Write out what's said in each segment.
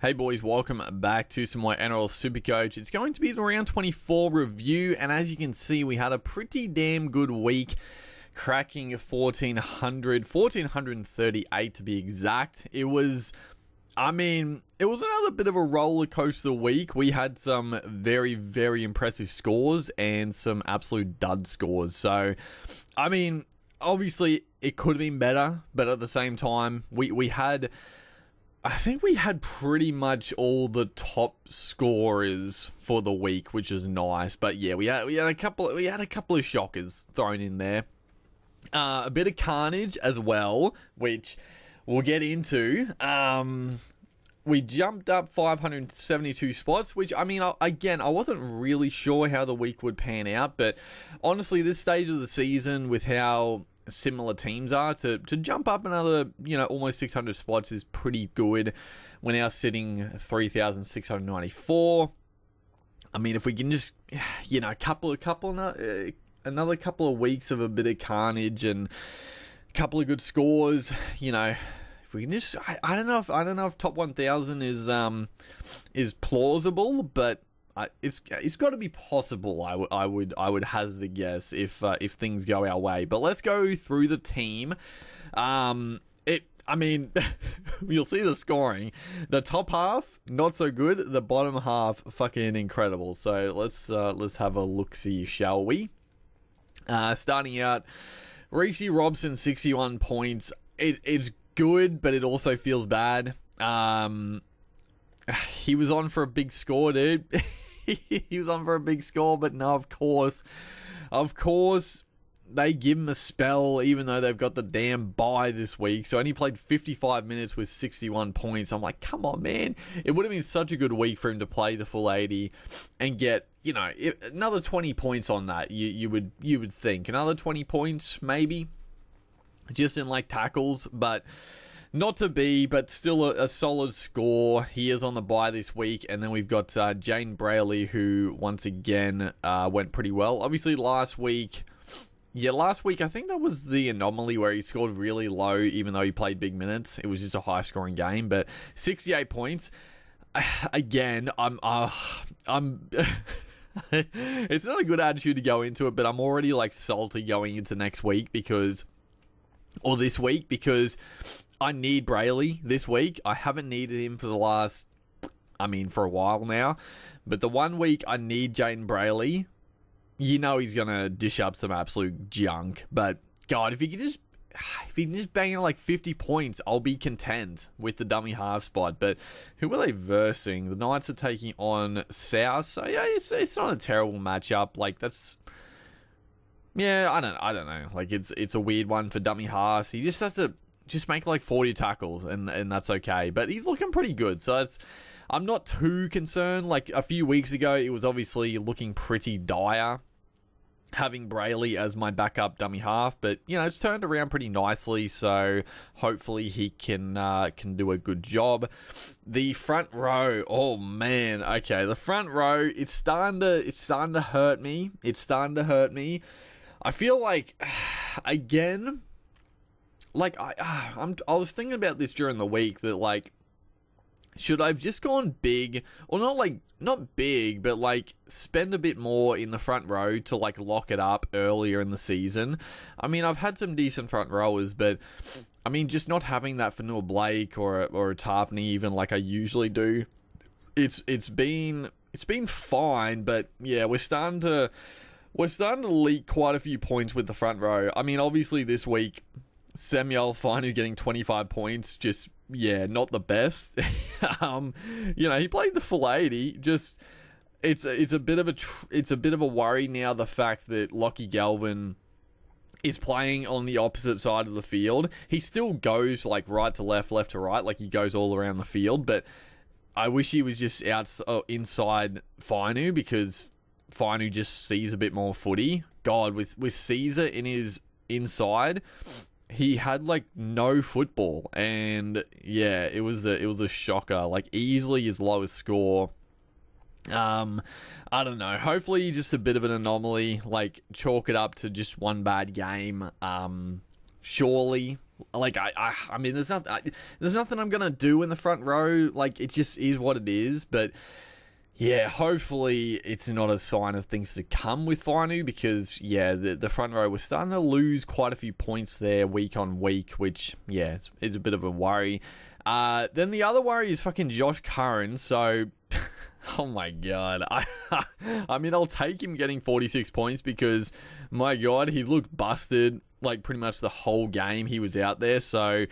Hey boys, welcome back to some more Nrl Supercoach. It's going to be the round 24 review, and as you can see, we had a pretty damn good week, cracking 1438 to be exact. It was another bit of a roller coaster week. We had some very, very impressive scores and some absolute dud scores. So, obviously, it could have been better, but at the same time, I think we had pretty much all the top scorers for the week, which is nice. But yeah, we had a couple of shockers thrown in there. A bit of carnage as well, which we'll get into. We jumped up 572 spots, which, I wasn't really sure how the week would pan out, but honestly, this stage of the season, with how similar teams are, to jump up another, almost 600 spots is pretty good. We're now sitting 3,694. If we can just, another couple of weeks of a bit of carnage and a couple of good scores, if we can just, I don't know if top 1,000 is plausible, but it's got to be possible. I would hazard a guess if things go our way. But let's go through the team. You'll see the scoring. The top half not so good. The bottom half fucking incredible. So let's have a look-see, shall we? Starting out, Reece Robson, 61 points. It's good, but it also feels bad. He was on for a big score, dude. He was on for a big score, but no, of course, they give him a spell, even though they've got the damn bye this week. So only played 55 minutes with 61 points. I'm like, come on, man. It would have been such a good week for him to play the full 80 and get, another 20 points on that. You would think another 20 points, maybe, just in like tackles, but not to be, but still a solid score. He is on the bye this week, and then we've got Jane Brayley, who once again went pretty well. Obviously, last week, I think that was the anomaly where he scored really low, even though he played big minutes. It was just a high-scoring game, but 68 points. Again, it's not a good attitude to go into it, but I'm already like salty going into next week this week because I need Brayley this week. I haven't needed him for a while now. But the 1 week I need Jaden Brayley, he's going to dish up some absolute junk. But, God, if he can just bang out like 50 points, I'll be content with the dummy half spot. But who are they versing? The Knights are taking on South. So, yeah, it's not a terrible matchup. Like, that's... Yeah, I don't know. Like, it's a weird one for dummy halves. He just has to make like 40 tackles and that's okay. But he's looking pretty good. So I'm not too concerned. Like a few weeks ago, it was obviously looking pretty dire having Brayley as my backup dummy half. But, it's turned around pretty nicely. So hopefully he can do a good job. The front row, oh man. Okay, the front row, it's starting to hurt me. I feel like, again... Like, I was thinking about this during the week that, like, should I have just gone big, or not big, but, like, spend a bit more in the front row to, like, lock it up earlier in the season? I've had some decent front rowers, but, just not having that for Noah Blake or a Tarpney even like I usually do, it's been fine, but, yeah, we're starting to leak quite a few points with the front row. Obviously this week, Samuel Finu getting 25 points, just, yeah, not the best. He played the full 80. Just, it's a bit of a worry now, the fact that Lockie Galvin is playing on the opposite side of the field. He still goes like right to left, left to right, like he goes all around the field. But I wish he was just inside Finu, because Finu just sees a bit more footy. God, with Caesar in his inside, he had like no football, and yeah, it was a shocker. Like easily his lowest score. I don't know. Hopefully, just a bit of an anomaly. Like chalk it up to just one bad game. Surely, Like, I mean, there's nothing I'm gonna do in the front row. Like, it just is what it is. But yeah, hopefully it's not a sign of things to come with Fainu, because yeah, the front row was starting to lose quite a few points there week on week, which yeah, it's a bit of a worry. Then the other worry is fucking Josh Curran. So, oh my god, I mean, I'll take him getting 46 points because my god, he looked busted like pretty much the whole game he was out there. So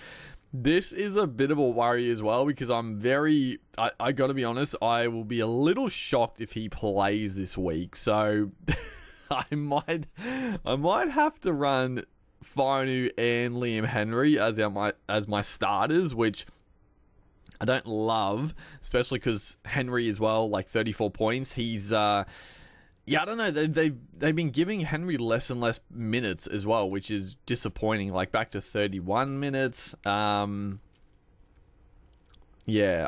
this is a bit of a worry as well, because I gotta be honest, I will be a little shocked if he plays this week. So I might have to run Fainu and Liam Henry as my starters, which I don't love, especially because Henry as well, like 34 points. He's yeah, I don't know. They've been giving Henry less and less minutes as well, which is disappointing. Like back to 31 minutes. Yeah,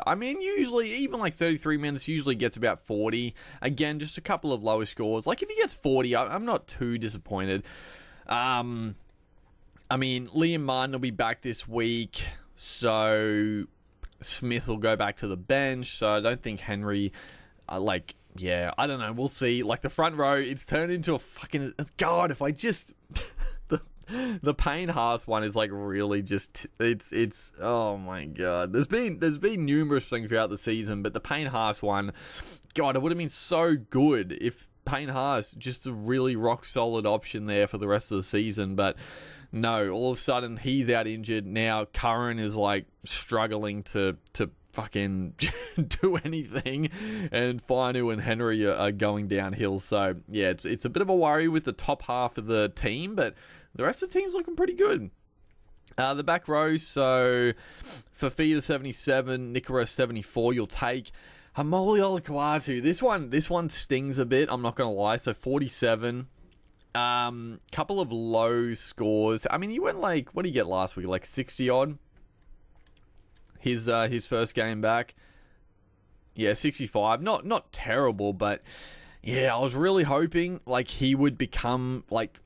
I mean, usually even like 33 minutes usually gets about 40. Again, just a couple of lower scores. Like if he gets 40, I'm not too disappointed. I mean, Liam Martin will be back this week, so Smith will go back to the bench. So I don't think Henry, yeah, I don't know. We'll see. Like the front row, it's turned into a fucking god. If I just the Payne Haas one is like really just it's oh my god. There's been numerous things throughout the season, but the Payne Haas one, god, it would have been so good if Payne Haas just a really rock solid option there for the rest of the season, but no, all of a sudden he's out injured. Now Curran is like struggling to fucking do anything, and Fainu and Henry are going downhill. So yeah, it's a bit of a worry with the top half of the team, but the rest of the team's looking pretty good. The back row, so Fafita 77, Nikora 74, you'll take. Hamoli Olakwatu, this one stings a bit, I'm not gonna lie. So 47. Couple of low scores. I mean, he went like, what did he get last week? Like 60 odd. His first game back. Yeah, 65. Not terrible, but yeah, I was really hoping like he would become like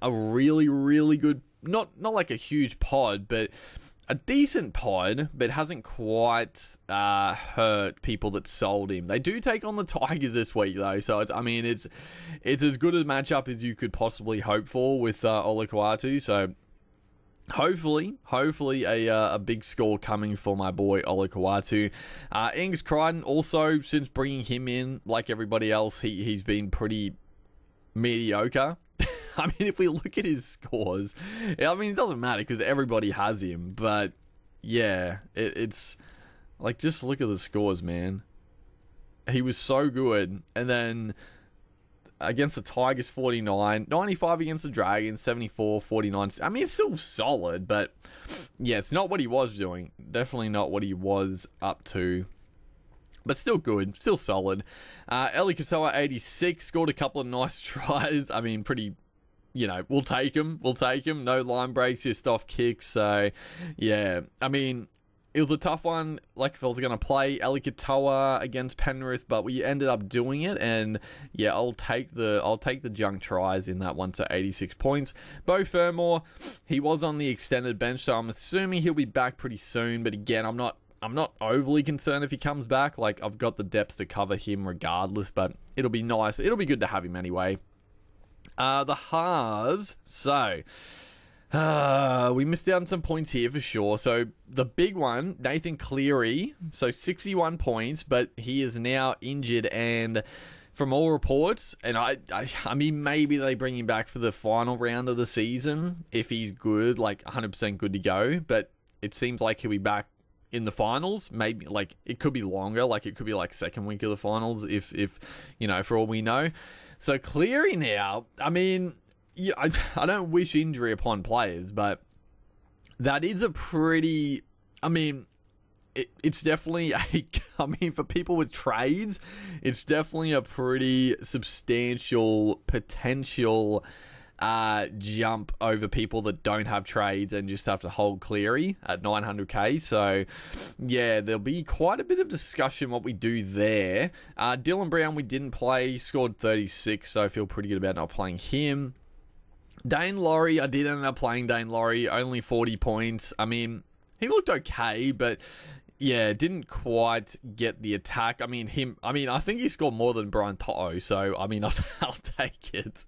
a really, really good, not like a huge pod, but a decent pod, but hasn't quite hurt people that sold him. They do take on the Tigers this week though, so I mean it's as good a matchup as you could possibly hope for with Olakwatu. So hopefully a big score coming for my boy Olakwatu. Ings Crichton also, since bringing him in, like everybody else, he's been pretty mediocre. I mean, if we look at his scores, I mean, it doesn't matter because everybody has him. But yeah, it's like, just look at the scores, man. He was so good. And then against the Tigers, 49, 95 against the Dragons, 74, 49. I mean, it's still solid, but yeah, it's not what he was doing. Definitely not what he was up to. But still good, still solid. Eli Katoa, 86, scored a couple of nice tries. I mean, pretty, you know, we'll take him. No line breaks, just off kicks. So, yeah, I mean, it was a tough one. Like, if I was going to play Eli Katoa against Penrith, but we ended up doing it. And yeah, I'll take the junk tries in that one. So 86 points. Beau Fermor, he was on the extended bench, so I'm assuming he'll be back pretty soon. But again, I'm not overly concerned if he comes back. Like, I've got the depth to cover him regardless, but it'll be nice. It'll be good to have him anyway. The halves. So, we missed out on some points here for sure. So, the big one, Nathan Cleary. So, 61 points, but he is now injured. And from all reports, and I mean, maybe they bring him back for the final round of the season if he's good, like 100% good to go. But it seems like he'll be back in the finals. Maybe, like, it could be longer. Like, it could be like second week of the finals if you know, for all we know. So Cleary now, I mean, yeah, I don't wish injury upon players, but that is a pretty, I mean, it's definitely I mean, for people with trades, it's definitely a pretty substantial potential jump over people that don't have trades and just have to hold Cleary at 900k. So yeah, there'll be quite a bit of discussion what we do there. Dylan Brown, we didn't play, scored 36, so I feel pretty good about not playing him. Dane Laurie, I did end up playing Dane Laurie, only 40 points. I mean, he looked okay, but yeah, didn't quite get the attack. I mean, I think he scored more than Brian To'o, so, I mean, I'll take it.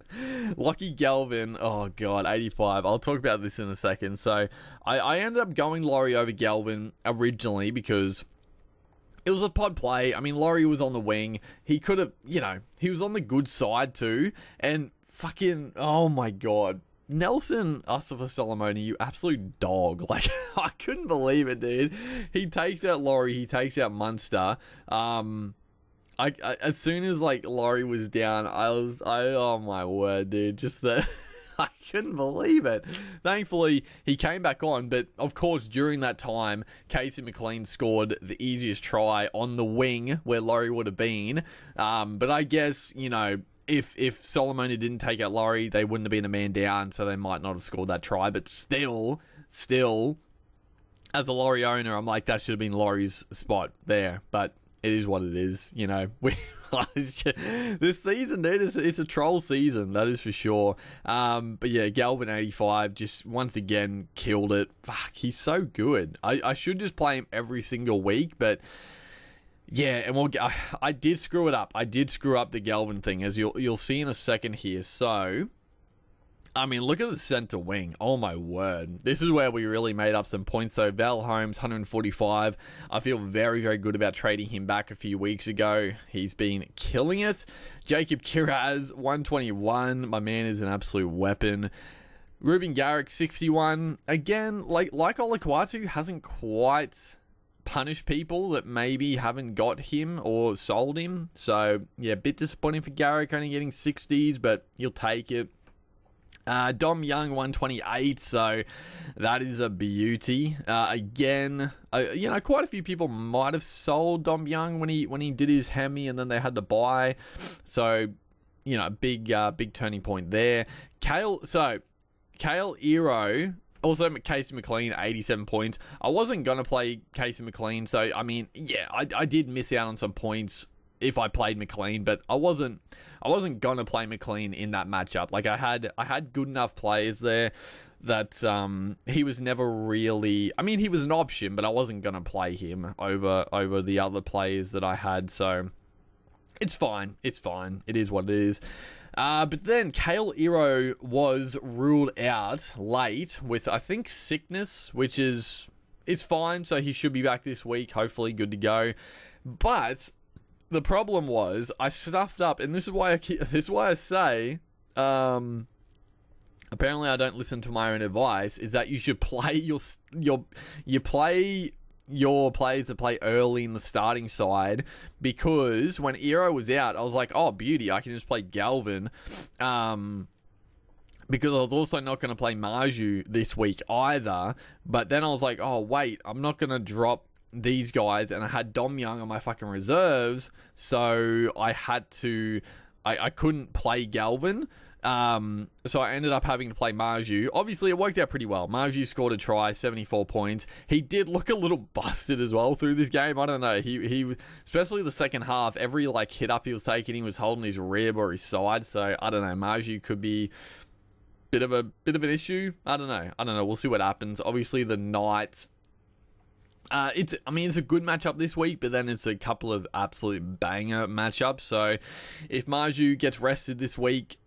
Lockie Galvin, oh, God, 85. I'll talk about this in a second. So, I ended up going Laurie over Galvin originally because it was a pod play. I mean, Laurie was on the wing. He could have, he was on the good side too, and fucking, oh my God. Nelson Asafa-Solomoni, you absolute dog. Like, I couldn't believe it, dude. He takes out Laurie. He takes out Munster. As soon as, like, Laurie was down, oh my word, dude. Just the... I couldn't believe it. Thankfully, he came back on, but of course, during that time, Casey McLean scored the easiest try on the wing where Laurie would have been. But I guess, if Solomoni didn't take out Laurie, they wouldn't have been a man down, so they might not have scored that try. But still, as a Laurie owner, I'm like, that should have been Laurie's spot there. But it is what it is, this season, dude, it's a troll season, that is for sure. But yeah, Galvin 85 just once again killed it. Fuck, he's so good. I should just play him every single week, but yeah, and I did screw it up. I did screw up the Galvin thing, as you'll see in a second here. So, I mean, look at the center wing. Oh, my word. This is where we really made up some points. So, Val Holmes, 145. I feel very, very good about trading him back a few weeks ago. He's been killing it. Jacob Kiraz, 121. My man is an absolute weapon. Ruben Garrick, 61. Again, like Olakwatu, hasn't quite punished people that maybe haven't got him or sold him. So, yeah, a bit disappointing for Garrick, only getting 60s, but you'll take it. Dom Young, 128, so that is a beauty. Again, quite a few people might have sold Dom Young when he did his Hemi and then they had to buy. So, big turning point there. Kale Ero, also Casey McLean, 87 points. I wasn't going to play Casey McLean, so, I mean, yeah, I did miss out on some points if I played McLean, but I wasn't gonna play McLean in that matchup. Like I had good enough players there that he was never really. I mean, he was an option, but I wasn't gonna play him over the other players that I had. So it's fine. It's fine. It is what it is. But then Kale Ero was ruled out late with, I think, sickness, which is it's fine. So he should be back this week. Hopefully, good to go. But the problem was I stuffed up, and this is why I say, apparently I don't listen to my own advice. Is that you should play your players that play early in the starting side, because when Ero was out, I was like, oh beauty, I can just play Galvin, because I was also not going to play Marju this week either. But then I was like, oh wait, I'm not going to drop these guys, and I had Dom Young on my fucking reserves, so I couldn't play Galvin, so I ended up having to play Marju. Obviously it worked out pretty well. Marju scored a try, 74 points. He did look a little busted as well through this game. I don't know, he especially the second half, every like hit up he was taking, he was holding his rib or his side, so I don't know, Marju could be bit of an issue. I don't know, we'll see what happens. Obviously the Knights, it's a good matchup this week, but then it's a couple of absolute banger matchups. So if Marju gets rested this week,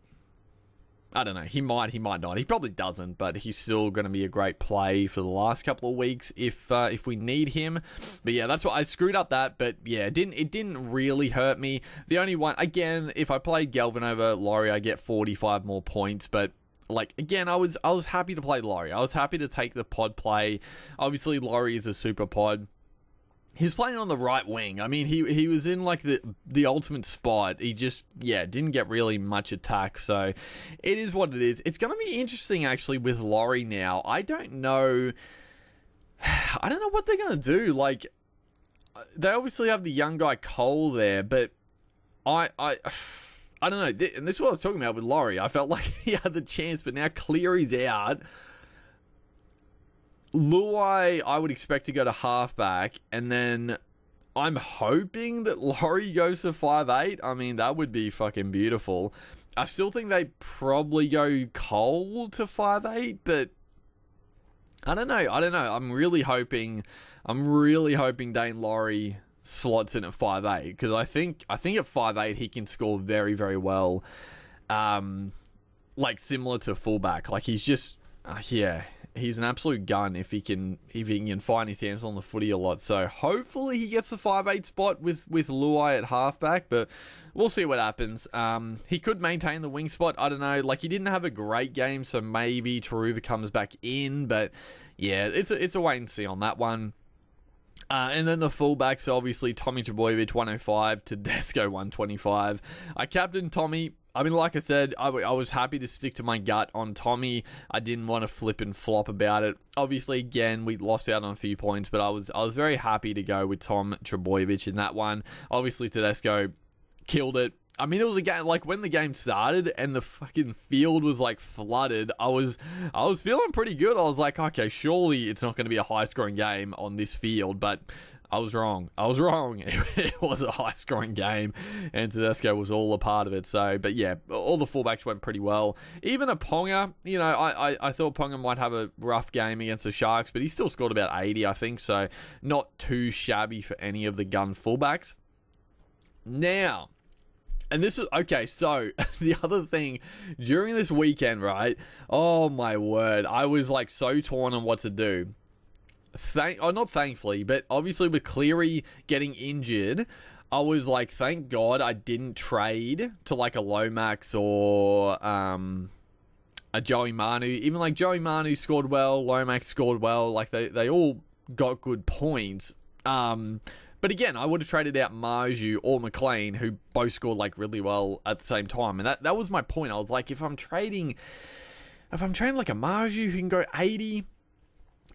I don't know, he might not. He probably doesn't, but he's still going to be a great play for the last couple of weeks if we need him. But yeah, that's what I screwed up that. But yeah, it didn't really hurt me. The only one, again, if I played Galvin over Laurie, I get 45 more points, but like, again, I was happy to play Laurie. I was happy to take the pod play. Obviously, Laurie is a super pod. He's playing on the right wing. I mean, he was in like the ultimate spot. He just, didn't get really much attack. So it is what it is. It's going to be interesting actually with Laurie now. I don't know what they're going to do. Like, they obviously have the young guy Cole there, but I don't know, and this is what I was talking about with Laurie. I felt like he had the chance, but now Cleary's out. Luai, I would expect to go to halfback, and then I'm hoping that Laurie goes to 5'8". I mean, that would be fucking beautiful. I still think they probably go Cole to 5'8", but I don't know. I'm really hoping Dane Laurie slots in at 5'8", because I think at 5'8" he can score very, very well. Like similar to fullback. Like he's just he's an absolute gun if he can find his hands on the footy a lot. So hopefully he gets the 5'8" spot with Luai at halfback, but we'll see what happens. He could maintain the wing spot. I don't know. Like he didn't have a great game, so maybe Taruva comes back in, but yeah, it's a wait and see on that one. And then the fullbacks, obviously Tommy Trbojevic 105, Tedesco 125. I captained Tommy. I mean, like I said, I was happy to stick to my gut on Tommy. I didn't want to flip and flop about it. Obviously, again, we lost out on a few points, but I was very happy to go with Tom Trbojevic in that one. Obviously, Tedesco killed it. I mean, it was a game, like when the game started and the fucking field was like flooded, I was feeling pretty good. I was like, okay, surely it's not going to be a high scoring game on this field, but I was wrong. It was a high scoring game and Tedesco was all a part of it. So, but yeah, all the fullbacks went pretty well. Even a Ponga, you know, I thought Ponga might have a rough game against the Sharks, but he still scored about 80, I think. So not too shabby for any of the gun fullbacks. Now, and this is, okay, so the other thing, during this weekend, right, oh my word, I was like so torn on what to do. Not thankfully, but obviously with Cleary getting injured, I was like, thank God I didn't trade to like a Lomax or a Joey Manu. Even like Joey Manu scored well, Lomax scored well, like they all got good points. But again, I would have traded out Marju or McLean, who both scored like really well at the same time. And that was my point. I was like, if I'm trading like a Marju who can go 80,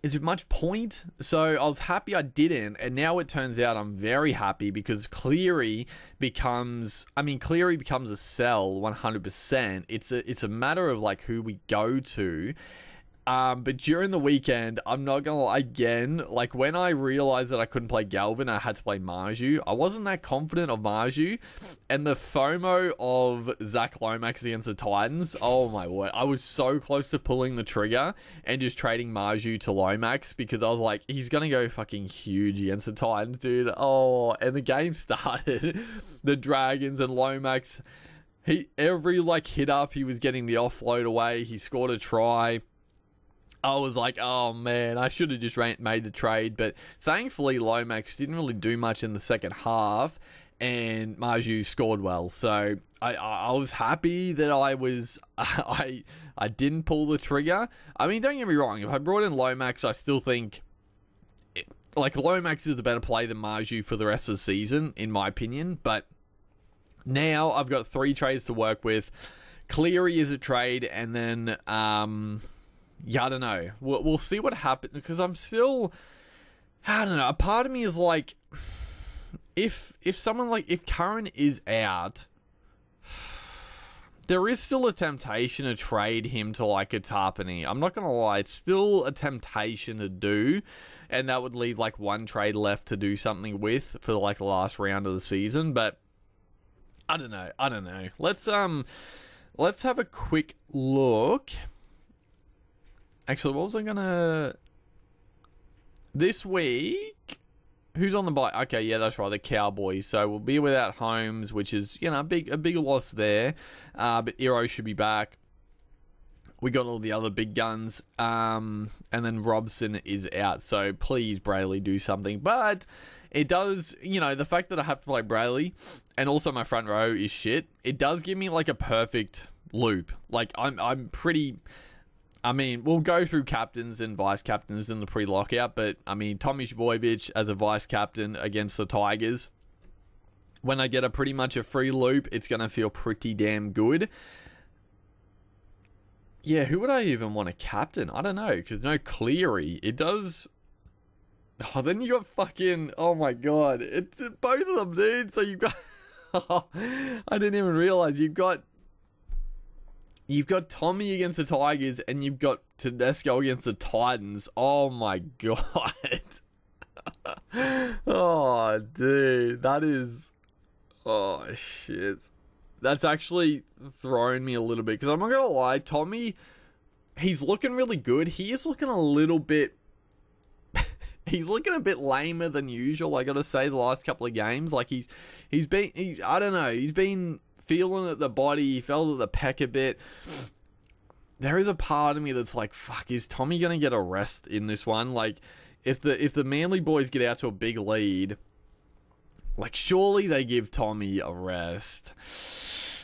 is it much point? So I was happy I didn't. And now it turns out I'm very happy because Cleary becomes a sell 100%. It's a matter of like who we go to. But during the weekend, I'm not gonna lie, again, like when I realized that I couldn't play Galvin, I had to play Marju. I wasn't that confident of Marju, and the FOMO of Zach Lomax against the Titans, oh my word, I was so close to pulling the trigger and just trading Marju to Lomax because I was like, he's gonna go fucking huge against the Titans, dude. Oh, and the game started, the Dragons and Lomax, every like hit up, he was getting the offload away. He scored a try. I was like, oh man, I should have just made the trade. But thankfully, Lomax didn't really do much in the second half, and Marju scored well. So I was happy that I didn't pull the trigger. I mean, don't get me wrong. If I brought in Lomax, I still think like Lomax is a better play than Marju for the rest of the season, in my opinion. But now I've got 3 trades to work with. Cleary is a trade, and then yeah, I don't know. We'll see what happens because I'm still, I don't know. A part of me is like, if someone like, if Curran is out, there is still a temptation to trade him to like a Tarpany. I'm not gonna lie, it's still a temptation to do, and that would leave like 1 trade left to do something with for like the last round of the season. But I don't know. Let's have a quick look. Actually, what was I gonna... This week... Who's on the bye? Okay, yeah, that's right, the Cowboys. So we'll be without Holmes, which is, you know, a big loss there. But Iro should be back. We got all the other big guns. And then Robson is out. So please, Brayley, do something. But it does, you know, the fact that I have to play Brayley and also my front row is shit. It does give me, like, a perfect loop. Like, I'm pretty... I mean, we'll go through captains and vice captains in the pre-lockout, but I mean, Tommy Trbojevic as a vice captain against the Tigers, when I get pretty much a free loop, it's going to feel pretty damn good. Yeah, who would I even want to captain? I don't know, because no Cleary. It does... Oh, then you got fucking... Oh my god. It's both of them, dude. So you've got... I didn't even realize you've got Tommy against the Tigers and you've got Tedesco against the Titans. Oh my god. Oh, dude. That is... Oh, shit. that's actually thrown me a little bit, because I'm not going to lie, Tommy, he's looking really good. He is looking a little bit... he's looking a bit lamer than usual, I got to say, the last couple of games. Like, he's been... I don't know, he's been feeling at the body, he felt at the pec a bit. There is a part of me that's like, fuck, is Tommy going to get a rest in this one? Like, if the Manly boys get out to a big lead... like, surely they give Tommy a rest.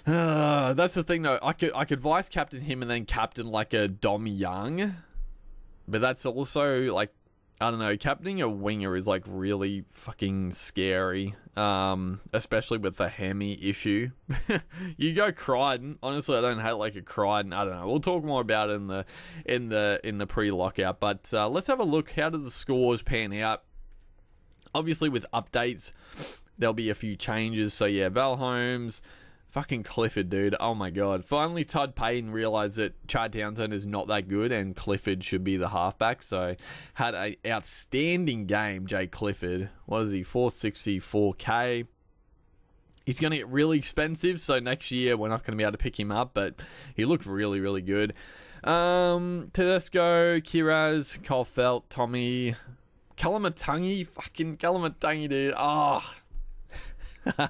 That's the thing, though. I could vice captain him and then captain, like, a Dom Young. But that's also, like, I don't know. Captaining a winger is, like, really fucking scary. Especially with the Hemi issue. You go Crichton. Honestly, I don't hate, like, a Crichton. I don't know. We'll talk more about it in the pre-lockout. But let's have a look. How did the scores pan out? Obviously, with updates, there'll be a few changes. So, yeah, Val Holmes, fucking Clifford, dude. Oh, my God. Finally, Todd Payton realised that Chad Townsend is not that good and Clifford should be the halfback. So, had an outstanding game, Jay Clifford. What is he? 464K. He's going to get really expensive. So, next year, we're not going to be able to pick him up. But he looked really, really good. Tedesco, Kiraz, Cole Felt, Tommy... Kalamatangi, fucking Kalamatangi, dude. Oh.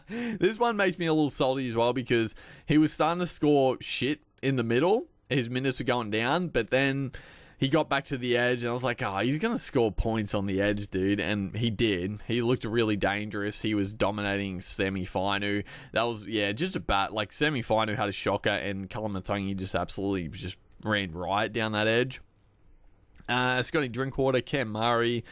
This one makes me a little salty as well, because he was starting to score shit in the middle. His minutes were going down, but then he got back to the edge, and I was like, he's going to score points on the edge, dude. And he did. He looked really dangerous. He was dominating Semi-Finu. That was, yeah, just a bat. Like, Semi-Finu had a shocker, and Kalamatangi just absolutely just ran riot down that edge. Scotty Drinkwater, Cam Murray,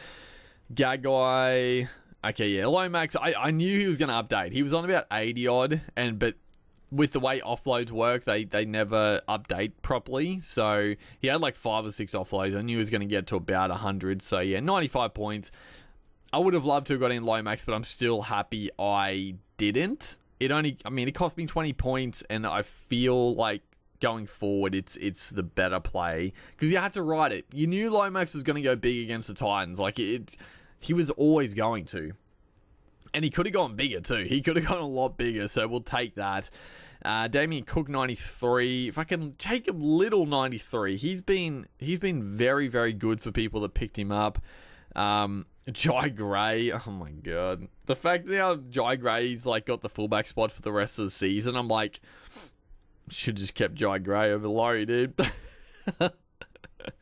Gagai. Okay, yeah, Lomax. I knew he was going to update. He was on about 80 odd, but with the way offloads work, they never update properly. So he had like 5 or 6 offloads. I knew he was going to get to about 100. So yeah, 95 points. I would have loved to have got in Lomax, but I'm still happy I didn't. It cost me 20 points, and I feel like going forward, it's the better play, because you had to ride it. You knew Lomax was going to go big against the Titans. Like, he was always going to. And he could have gone bigger, too. He could have gone a lot bigger, so we'll take that. Damien Cook, 93. Fucking Jacob Little, 93. He's been very, very good for people that picked him up. Jai Gray, oh my God. The fact that now Jai Gray's, like, got the fullback spot for the rest of the season, I'm like... should just kept Jai Gray over Laurie, dude.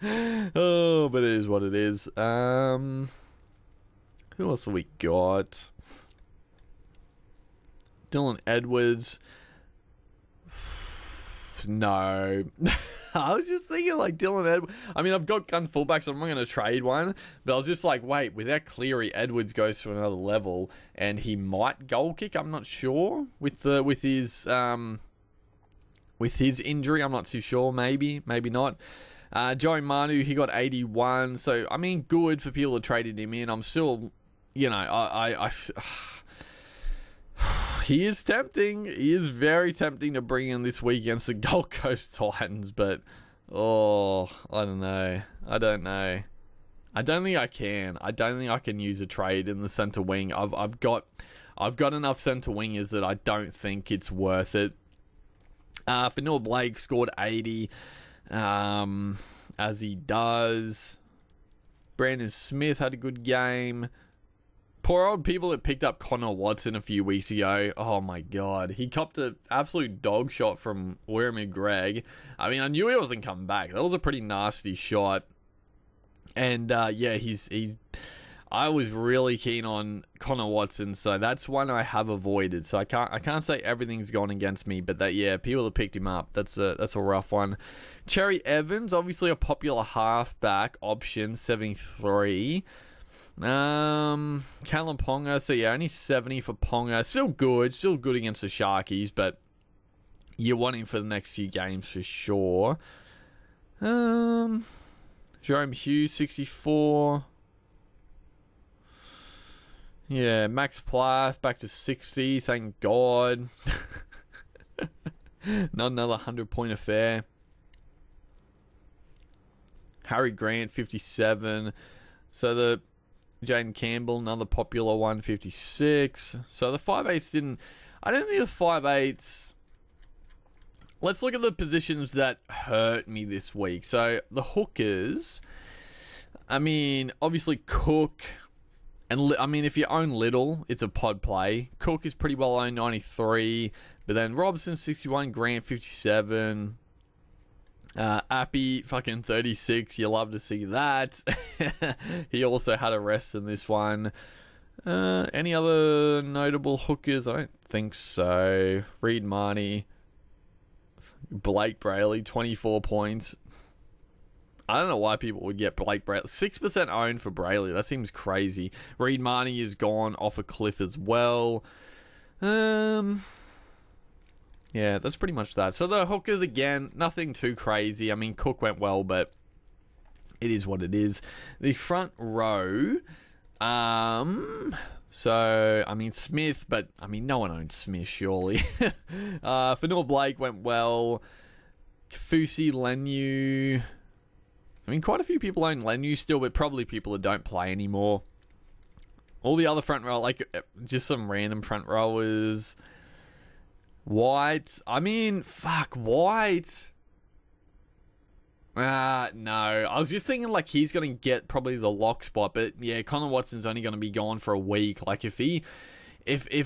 Oh, but it is what it is. Who else have we got? Dylan Edwards. No. I was just thinking, like, Dylan Edwards. I mean, I've got gun fullbacks, so I'm not going to trade one. But I was just like, wait, without Cleary, Edwards goes to another level, and he might goal kick. I'm not sure with his injury. I'm not too sure. Maybe not. Joey Manu, he got 81. So, I mean, good for people that traded him in. I'm still, he is tempting. He is very tempting to bring in this week against the Gold Coast Titans. But, I don't know. I don't think I can. I don't think I can use a trade in the centre wing. I've got enough centre wingers that I don't think it's worth it. Fanua Blake scored 80, as he does. Brandon Smith had a good game. Poor old people that picked up Connor Watson a few weeks ago. Oh my God. He copped an absolute dog shot from Werribee Greg. I mean, I knew he wasn't coming back. That was a pretty nasty shot. And, yeah, I was really keen on Connor Watson, so that's one I have avoided. So I can't say everything's gone against me, but people that picked him up, that's a rough one. Cherry Evans, obviously a popular halfback option, 73. Callum Ponga, so yeah, only 70 for Ponga. Still good against the Sharkies, but you want him for the next few games for sure. Jerome Hughes, 64. Yeah, Max Plath back to 60, thank God. Not another 100-point affair. Harry Grant, 57. So the Jaden Campbell, another popular one, 56. So the 5'8s didn't... I don't think the 5'8s let's look at the positions that hurt me this week. So the hookers, I mean, obviously Cook, and I mean, if you own Little, it's a pod play. Cook is pretty well owned, 93, but then Robson 61, Grant 57, Appy fucking 36. You love to see that. He also had a rest in this one. Any other notable hookers? I don't think so. Reed Marnie, Blake Brayley, 24 points. I don't know why people would get Blake Brayley. 6% owned for Brayley. That seems crazy. Reed Marnie is gone off a cliff as well. Yeah, that's pretty much that. So the hookers, again, nothing too crazy. I mean, Cook went well, but it is what it is. The front row, so, I mean, Smith, but, I mean, no one owns Smith, surely. Fanua Blake went well. Kafusi, Lenu. I mean, quite a few people own Lenu still, but probably people that don't play anymore. All the other front row, like, just some random front rowers. White. I mean, fuck, White. No. I was just thinking, like, he's going to get probably the lock spot, but yeah, Connor Watson's only going to be gone for a week. Like, if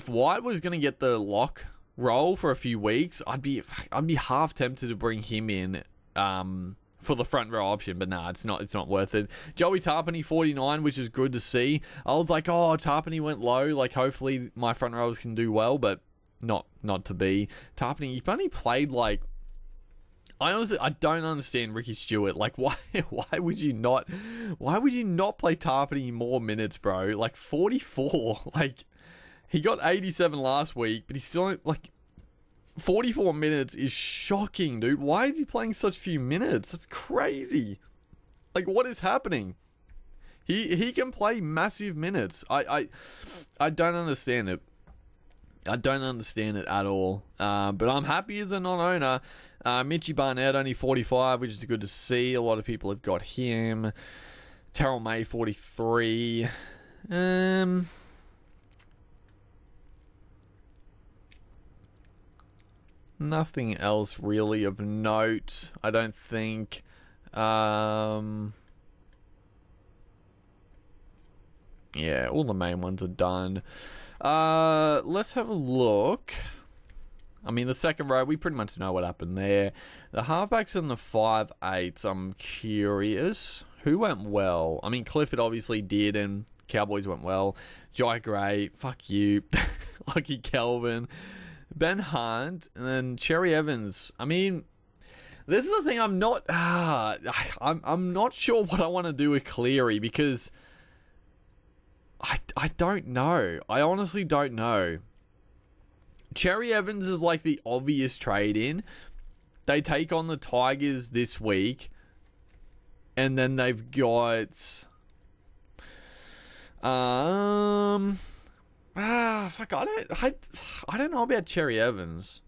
White was going to get the lock role for a few weeks, I'd be half tempted to bring him in, for the front row option, but nah, it's not worth it. Joey Tarpany 49, which is good to see. I was like, oh, Tarpany went low, like, hopefully my front rowers can do well, but not to be. Tarpany, you've only played, like, I don't understand Ricky Stewart. Like, why would you not play Tarpany more minutes, bro? Like, 44. Like, he got 87 last week, but he's still, like, 44 minutes is shocking, dude. Why is he playing such few minutes? That's crazy. Like, what is happening? He can play massive minutes. I don't understand it. I don't understand it at all. But I'm happy as a non-owner. Mitchie Barnett, only 45, which is good to see. A lot of people have got him. Terrell May, 43. Nothing else really of note, I don't think. Yeah, all the main ones are done. Let's have a look. I mean, the second row, we pretty much know what happened there. The halfbacks and the 5'8", I'm curious. Who went well? I mean, Clifford obviously did, and Cowboys went well. Jai Gray, fuck you. Lucky Kelvin. Ben Hunt, and then Cherry Evans. I mean, this is the thing. I'm not sure what I want to do with Cleary, because I don't know. I honestly don't know. Cherry Evans is like the obvious trade in. They take on the Tigers this week, and then they've got fuck, I don't know about Cherry Evans.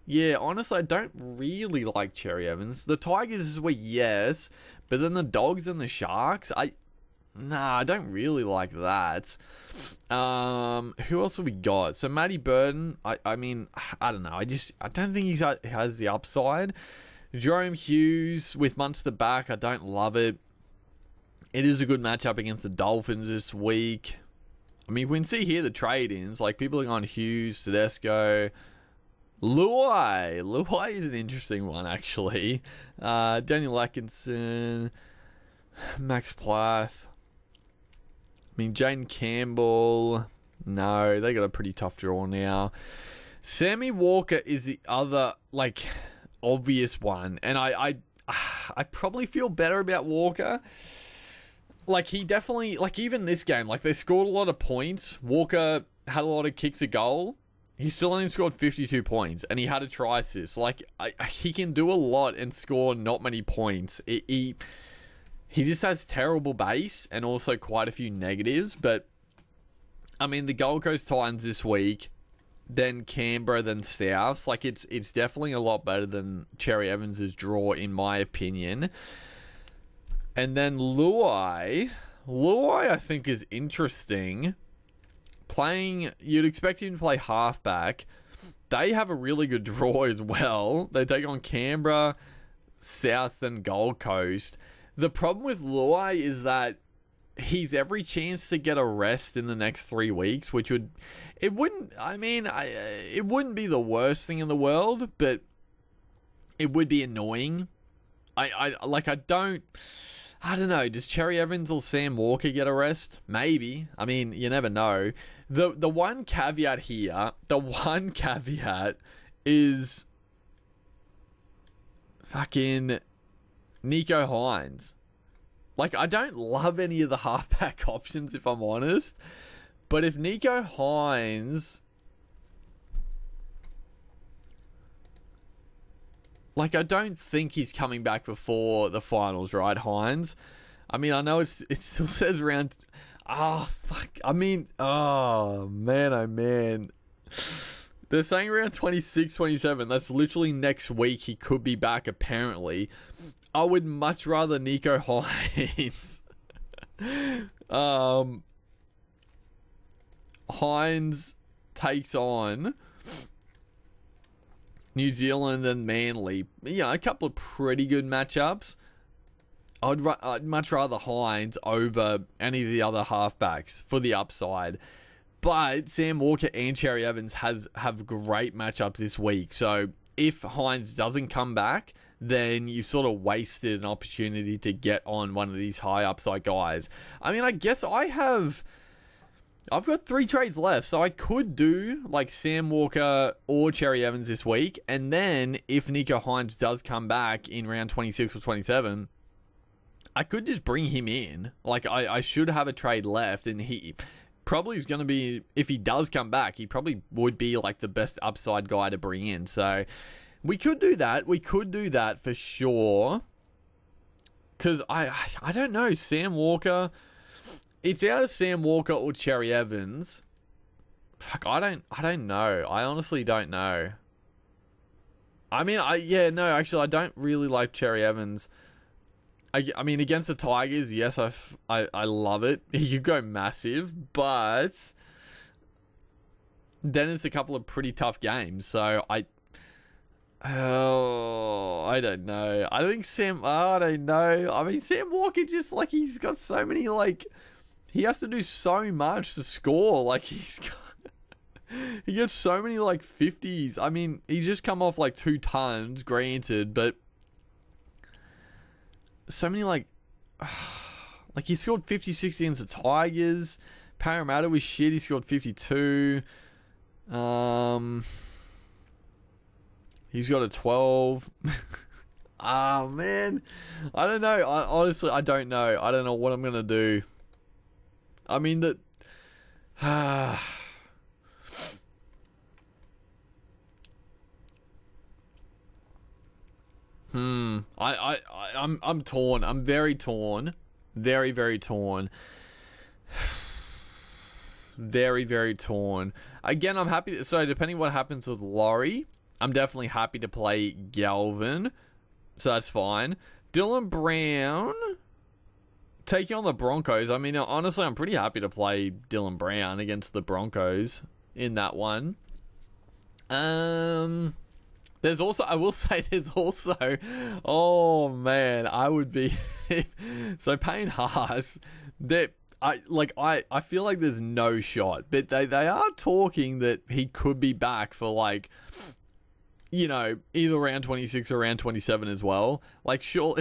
Yeah, honestly, I don't really like Cherry Evans. The Tigers is where, yes, but then the Dogs and the Sharks, I don't really like that. Who else have we got? So Matty Burton, I mean, I don't know. I don't think he has the upside. Jerome Hughes with Munster back, I don't love it. It is a good matchup against the Dolphins this week. I mean, we can see here the trade-ins. Like, people are going Hughes, Tedesco, Luai. Luai is an interesting one, actually. Daniel Atkinson, Max Plath. I mean, Jane Campbell. No, they got a pretty tough draw now. Sammy Walker is the other, like, obvious one. And I probably feel better about Walker. Like, he definitely, like, even this game, like, they scored a lot of points. Walker had a lot of kicks a goal. He still only scored 52 points, and he had a try assist. Like, he can do a lot and score not many points. He just has terrible base and also quite a few negatives. But, I mean, the Gold Coast Titans this week, then Canberra, then Souths. Like, it's definitely a lot better than Cherry Evans' draw, in my opinion. And then Luai, I think, is interesting. You'd expect him to play halfback. they have a really good draw as well. They take on Canberra, South, and Gold Coast. The problem with Luai is that he's every chance to get a rest in the next 3 weeks, which it wouldn't be the worst thing in the world, but it would be annoying. I don't know. Does Cherry Evans or Sam Walker get a rest? Maybe. I mean, you never know. The one caveat here, is fucking Nico Hines. Like, I don't love any of the halfback options, if I'm honest. But if Nico Hines... Like, I don't think he's coming back before the finals, right, Hines? I mean, I know it still says around... Oh, fuck. I mean, oh, man, oh, man. They're saying around 26, 27. That's literally next week. He could be back, apparently. I would much rather Nico Hines. Hines takes on New Zealand and Manly. You know, a couple of pretty good matchups. I'd much rather Hines over any of the other halfbacks for the upside. But Sam Walker and Cherry Evans have great matchups this week. So if Hines doesn't come back, then you've sort of wasted an opportunity to get on one of these high upside guys. I mean, I guess I've got 3 trades left, so I could do like Sam Walker or Cherry Evans this week. And then if Nico Hines does come back in round 26 or 27, I could just bring him in. Like, I should have a trade left, and he probably is going to be, if he does come back, he probably would be like the best upside guy to bring in. So we could do that. We could do that for sure. Because I don't know, Sam Walker... It's out of Sam Walker or Cherry Evans. Fuck, I don't know. I honestly don't know. I mean, actually, I don't really like Cherry Evans. I mean, against the Tigers, yes, I love it. You go massive, but then it's a couple of pretty tough games. So I don't know. I don't know. I mean, Sam Walker just, like, he's got so many, like... He has to do so much to score. Like, he gets so many, like, 50s. I mean, he's just come off, like, 2 tons, granted, but so many, like he scored 50, 60 against the Tigers. Parramatta was shit. He scored 52. He's got a 12. Ah, man. I don't know. Honestly, I don't know. I don't know what I'm going to do. I mean, that... I'm torn. I'm very torn. Very, very torn. Very, very torn. Again, I'm happy... So, depending what happens with Laurie, I'm definitely happy to play Galvin. So, that's fine. Dylan Brown... Taking on the Broncos, I mean, honestly, I'm pretty happy to play Dylan Brown against the Broncos in that one. There's also, I will say, oh man, I would be, so Payne Haas, I feel like there's no shot, but they are talking that he could be back for, like, you know, either round 26 or round 27 as well. Like, sure.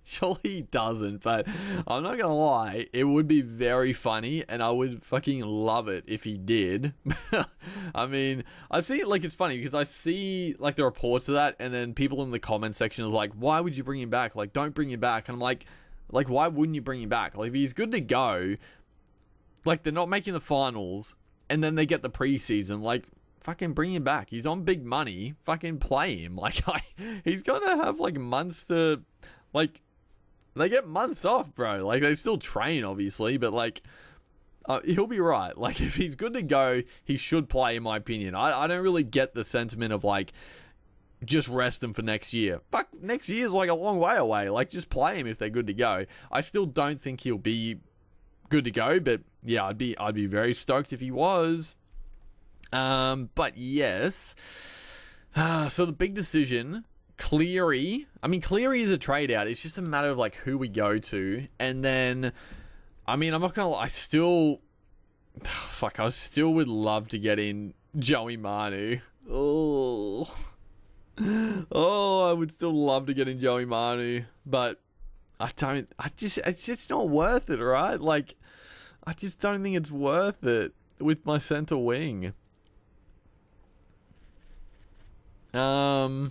Surely he doesn't, but I'm not gonna lie, it would be very funny, and I would fucking love it if he did. I mean, I see it, like, it's funny, because I see, like, the reports of that, and then people in the comment section are like, why would you bring him back? Like, don't bring him back. And I'm like, why wouldn't you bring him back? Like, if he's good to go, like, they're not making the finals, and then they get the preseason, like, fucking bring him back. He's on big money. Fucking play him. Like, he's gonna have, like, months to, like... They get months off, bro. Like, they still train, obviously, but, like, he'll be right. Like, if he's good to go, he should play, in my opinion. I don't really get the sentiment of, like, just rest him for next year. Fuck, next year's, like, a long way away. Like, just play him if they're good to go. I still don't think he'll be good to go, but, yeah, I'd be very stoked if he was. But yes. So the big decision, Cleary. I mean, Cleary is a trade out. It's just a matter of like who we go to. And then, I mean, I'm not going to, I still would love to get in Joey Manu. Oh, I would still love to get in Joey Manu, but it's just not worth it, right? Like, I just don't think it's worth it with my center wing. Yeah.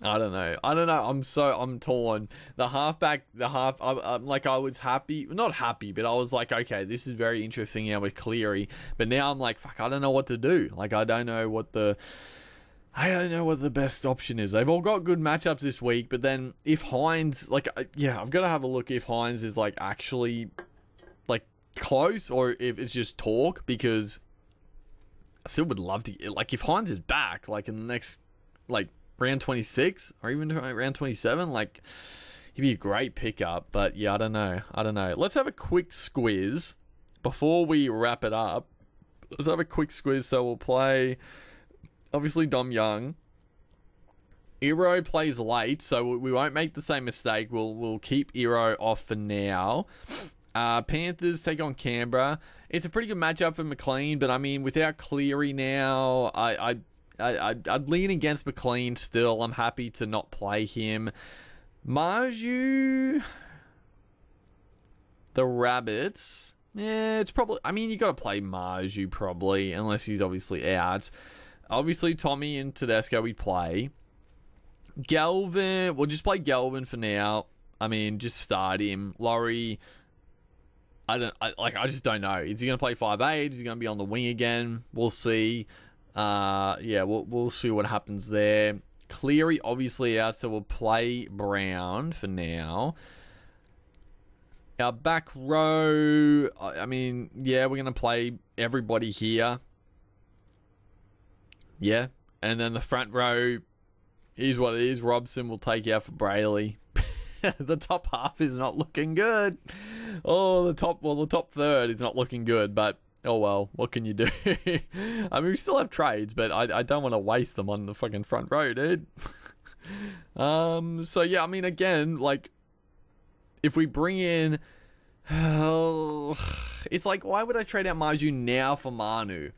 I don't know. I'm torn. I was happy, not happy, but I was like, okay, this is very interesting now with Cleary. But now I'm like, fuck, I don't know what to do. Like, I don't know what the best option is. They've all got good matchups this week, but then if Hines, like, yeah, I've got to have a look if Hines is like actually like close or if it's just talk, because I still would love to, like, if Hines is back, like in the next, like, round 26 or even round 27, like, he'd be a great pickup. But yeah, I don't know. Let's have a quick squiz before we wrap it up. Let's have a quick squiz. So we'll play, obviously, Dom Young. Iro plays late, so we won't make the same mistake. We'll keep Iro off for now. Panthers take on Canberra. It's a pretty good matchup for McLean, but I mean, without Cleary now, I'd lean against McLean still. I'm happy to not play him. Marju, the Rabbits. Yeah, it's probably, I mean, you got to play Marju probably, unless he's obviously out. Obviously, Tommy and Tedesco we play. Galvin, we'll just play Galvin for now. I mean, just start him. Laurie, I just don't know. Is he going to play 5'8"? Is he going to be on the wing again? We'll see. Yeah, we'll see what happens there. Cleary obviously out, so we'll play Brown for now. Our back row, I mean, yeah, we're going to play everybody here. Yeah, and then the front row is what it is. Robson will take out for Brayley. The top half is not looking good. Oh, the top third is not looking good, but oh well, what can you do? I mean, we still have trades, but I don't want to waste them on the fucking front row, dude. So yeah, I mean, again, like, if we bring in, it's like, why would I trade out Marju now for Manu?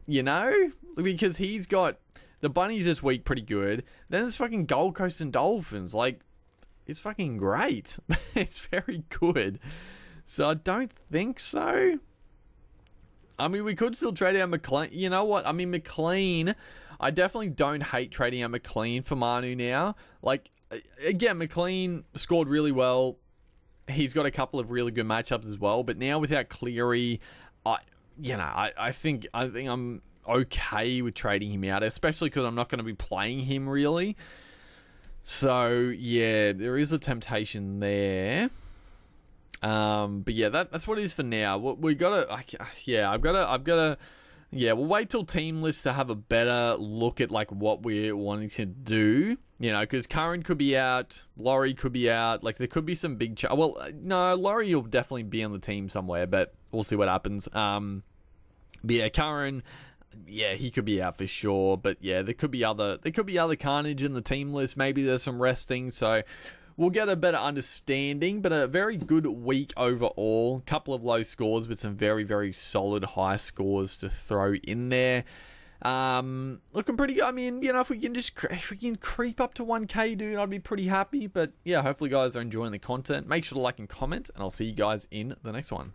You know, because he's got the Bunnies this week pretty good. Then there's fucking Gold Coast and Dolphins. Like, it's fucking great. It's very good. So I don't think so. I mean, we could still trade out McLean. You know what? I mean, McLean, I definitely don't hate trading out McLean for Manu now. Like, again, McLean scored really well. He's got a couple of really good matchups as well. But now without Cleary, I think I'm okay with trading him out, especially because I'm not going to be playing him really. So yeah, there is a temptation there. But yeah, that's what it is for now. We gotta, I've gotta, yeah, we'll wait till team lists to have a better look at like what we're wanting to do, you know, because Curran could be out, Laurie could be out, like there could be some big, well, no, Laurie will definitely be on the team somewhere, but we'll see what happens. But yeah, Curran, yeah, he could be out for sure, but yeah, there could be other carnage in the team list. Maybe there's some resting, so we'll get a better understanding. But a very good week overall. Couple of low scores, but some very, very solid high scores to throw in there. Looking pretty good. I mean, you know, if we can creep up to 1K, dude, I'd be pretty happy. But yeah, hopefully you guys are enjoying the content. Make sure to like and comment, and I'll see you guys in the next one.